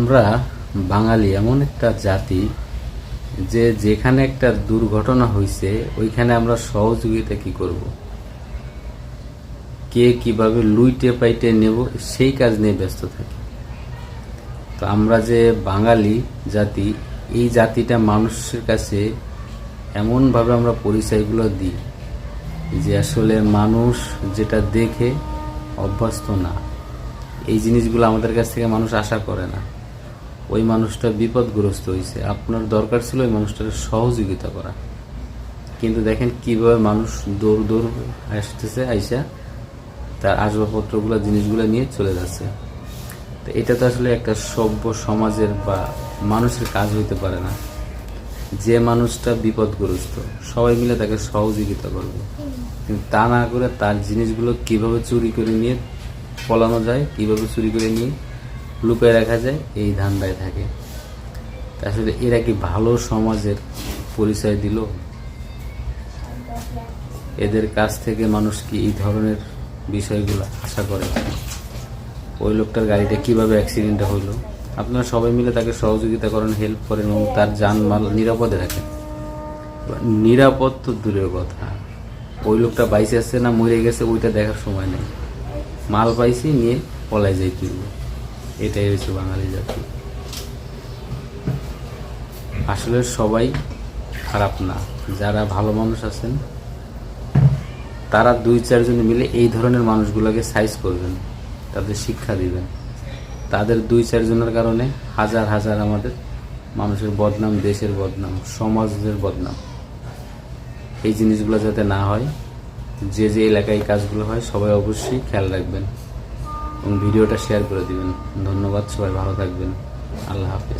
আমরা বাঙালি এমন একটা জাতি যে যেখানে একটা দুর্ঘটনা হয়েছে ওইখানে আমরা সহযোগিতা কি করব, কে কিভাবে লুইটে পাইটে নেব সেই কাজ নিয়ে ব্যস্ত থাকি। তো আমরা যে বাঙালি জাতি, এই জাতিটা মানুষের কাছে এমনভাবে আমরা পরিচয়গুলো দিই যে আসলে মানুষ যেটা দেখে অভ্যস্ত না, এই জিনিসগুলো আমাদের কাছ থেকে মানুষ আশা করে না। ওই মানুষটা বিপদগ্রস্ত হয়েছে, আপনার দরকার ছিল ওই মানুষটাকে সহযোগিতা করা, কিন্তু দেখেন কিভাবে মানুষ দৌড় দৌড় আসতেছে, আইসা তার আসবাবপত্রগুলো জিনিসগুলো নিয়ে চলে যাচ্ছে। তো এটা তো আসলে একটা সভ্য সমাজের বা মানুষের কাজ হইতে পারে না। যে মানুষটা বিপদগ্রস্ত সবাই মিলে তাকে সহযোগিতা করবে, কিন্তু তা না করে তার জিনিসগুলো কিভাবে চুরি করে নিয়ে পলানো যায়, কিভাবে চুরি করে নিয়ে লুকিয়ে রাখা যায়, এই ধান্দায় থাকে। আসলে এরা কি ভালো সমাজের পরিচয় দিল? এদের কাছ থেকে মানুষ কি এই ধরনের বিষয়গুলো আশা করে? ওই লোকটার গাড়িটা কিভাবে অ্যাক্সিডেন্টটা হইলো, আপনারা সবাই মিলে তাকে সহযোগিতা করেন, হেল্প করেন এবং তার জানমাল নিরাপদে রাখেন। নিরাপদ তো দূরের কথা, ওই লোকটা বাইসে আসছে না মরে গেছে ওইটা দেখার সময় নেই, মাল পাইছি নিয়ে পলাই যাই কিনবো। এটাই হচ্ছে বাঙালি জাতি। আসলে সবাই খারাপ না, যারা ভালো মানুষ আছেন তারা 2-4 জন মিলে এই ধরনের মানুষগুলোকে সাইজ করবেন, তাদের শিক্ষা দিবেন। তাদের 2-4 জনের কারণে হাজার হাজার আমাদের মানুষের বদনাম, দেশের বদনাম, সমাজের বদনাম। এই জিনিসগুলো যাতে না হয়, যে যে এলাকায় এই কাজগুলো হয় সবাই অবশ্যই খেয়াল রাখবেন এবং ভিডিওটা শেয়ার করে দিবেন। ধন্যবাদ, সবাই ভালো থাকবেন। আল্লাহ হাফেজ।